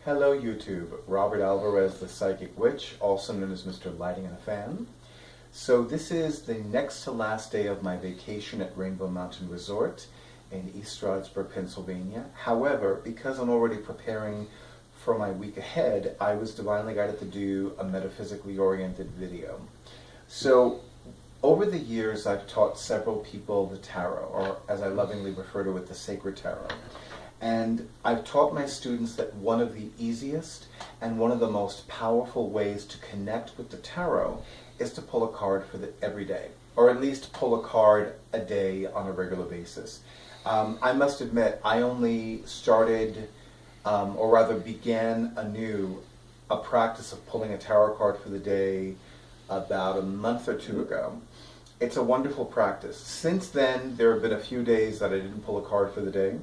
Hello YouTube, Robert Alvarez the Psychic Witch, also known as Mr. Lighting and a Fan. So this is the next to last day of my vacation at Rainbow Mountain Resort in East Stroudsburg, Pennsylvania. However, because I'm already preparing for my week ahead, I was divinely guided to do a metaphysically oriented video. So over the years I've taught several people the tarot, or as I lovingly refer to it, the sacred tarot. And I've taught my students that one of the easiest and one of the most powerful ways to connect with the tarot is to pull a card for every day, or at least pull a card a day on a regular basis. I must admit, I only started, or rather began anew, a practice of pulling a tarot card for the day about a month or two ago. It's a wonderful practice. Since then, there have been a few days that I didn't pull a card for the day.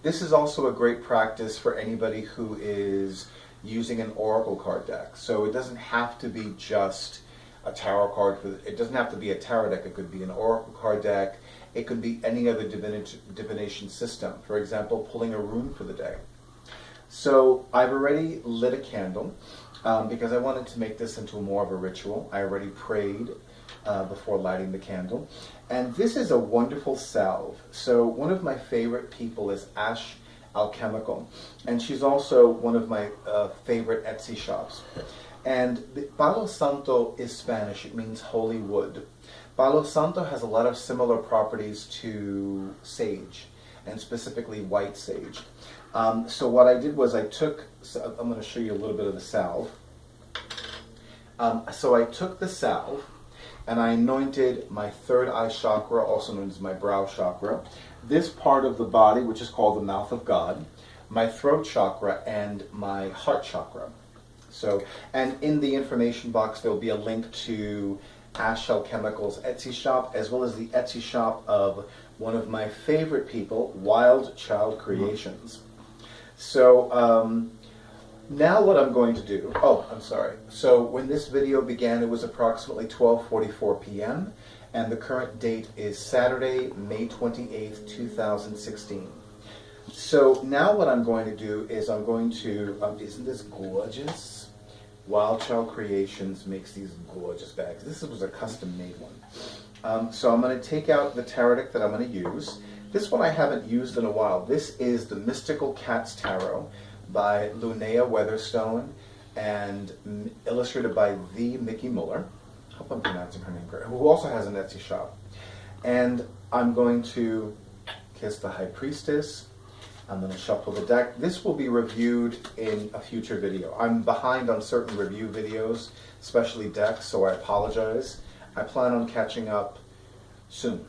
This is also a great practice for anybody who is using an oracle card deck. So it doesn't have to be just a tarot card. It doesn't have to be a tarot deck. It could be an oracle card deck. It could be any other divination system. For example, pulling a rune for the day. So I've already lit a candle because I wanted to make this into more of a ritual. I already prayed before lighting the candle. And this is a wonderful salve. So one of my favorite people is Alchemical, and she's also one of my favorite Etsy shops. And Palo Santo is Spanish. It means holy wood. Palo Santo has a lot of similar properties to sage, and specifically white sage. So what I did was I'm going to show you a little bit of the salve. So I took the salve, and I anointed my third eye chakra, also known as my brow chakra, this part of the body, which is called the mouth of God, my throat chakra, and my heart chakra. So, and in the information box, there'll be a link to Alchemical's Etsy shop, as well as the Etsy shop of one of my favorite people, Wild Child Creations. So, now what I'm going to do, so when this video began, it was approximately 12:44 p.m. and the current date is Saturday, May 28th, 2016. So now what I'm going to do is I'm going to, isn't this gorgeous? Wild Child Creations makes these gorgeous bags. This was a custom made one. So I'm going to take out the tarot deck that I'm going to use. This one I haven't used in a while. This is the Mystical Cats Tarot by Linnea Weatherstone and illustrated by the Mickey Muller. I hope I'm pronouncing her name correctly. Who also has an Etsy shop. And I'm going to kiss the High Priestess. I'm going to shuffle the deck. This will be reviewed in a future video. I'm behind on certain review videos, especially decks, so I apologize. I plan on catching up soon.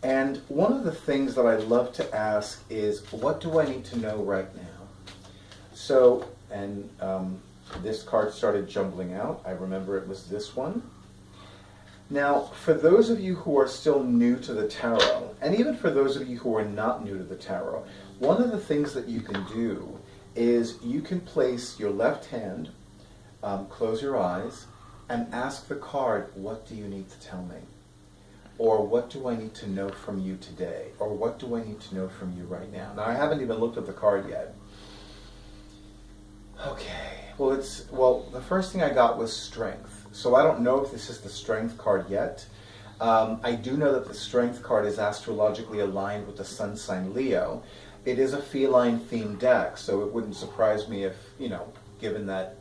And one of the things that I love to ask is, what do I need to know right now? So, and this card started jumbling out. I remember it was this one. Now, for those of you who are still new to the tarot, and even for those of you who are not new to the tarot, one of the things that you can do is you can place your left hand, close your eyes, and ask the card, what do you need to tell me? Or what do I need to know from you today? Or what do I need to know from you right now? Now, I haven't even looked at the card yet. Okay, well, the first thing I got was Strength. So I don't know if this is the Strength card yet. I do know that the Strength card is astrologically aligned with the sun sign Leo. It is a feline themed deck, so it wouldn't surprise me if, given that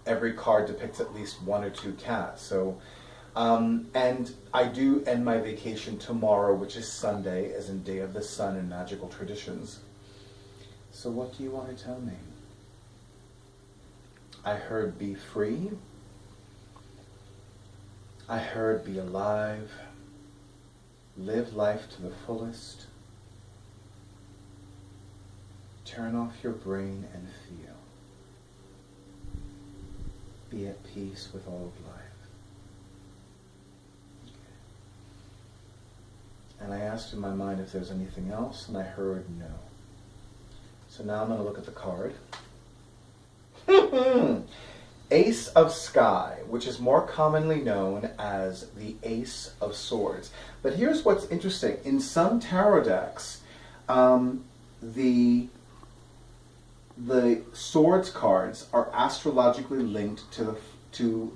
every card depicts at least one or two cats. So, and I do end my vacation tomorrow, which is Sunday, as in Day of the Sun in magical traditions. So what do you want to tell me? I heard be free. I heard be alive. Live life to the fullest. Turn off your brain and feel. Be at peace with all of life. And I asked in my mind if there's anything else, and I heard no. So now I'm going to look at the card. Ace of Sky, which is more commonly known as the Ace of Swords. But here's what's interesting. In some tarot decks, the the swords cards are astrologically linked to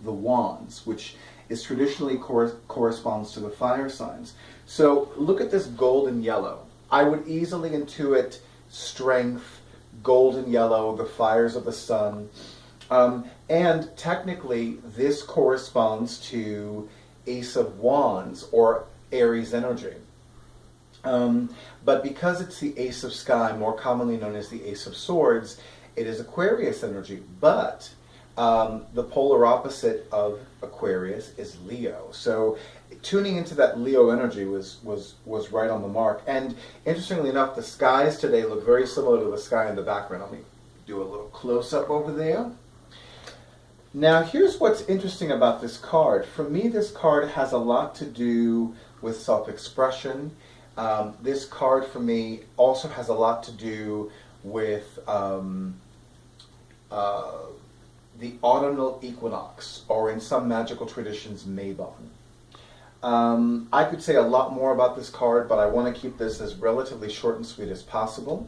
the wands, which is traditionally corresponds to the fire signs. So look at this golden yellow. I would easily intuit strength, golden yellow, the fires of the sun. And technically, this corresponds to Ace of Wands or Aries energy. But because it's the Ace of Sky, more commonly known as the Ace of Swords, it is Aquarius energy. But the polar opposite of Aquarius is Leo. So tuning into that Leo energy was right on the mark. And interestingly enough, the skies today look very similar to the sky in the background. Let me do a little close-up over there. Now, here's what's interesting about this card. For me, this card has a lot to do with self-expression. This card, for me, also has a lot to do with the autumnal equinox, or in some magical traditions, Mabon. I could say a lot more about this card, but I want to keep this as relatively short and sweet as possible.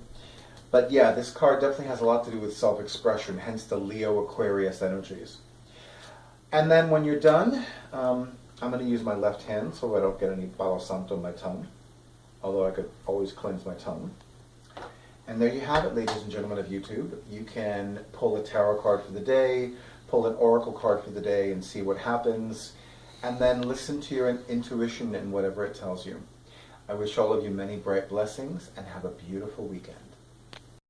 But yeah, this card definitely has a lot to do with self-expression, hence the Leo Aquarius energies. And then when you're done, I'm going to use my left hand so I don't get any Palo Santo on my tongue, although I could always cleanse my tongue. And there you have it, ladies and gentlemen of YouTube. You can pull a tarot card for the day, pull an oracle card for the day, and see what happens, and then listen to your intuition and whatever it tells you. I wish all of you many bright blessings, and have a beautiful weekend.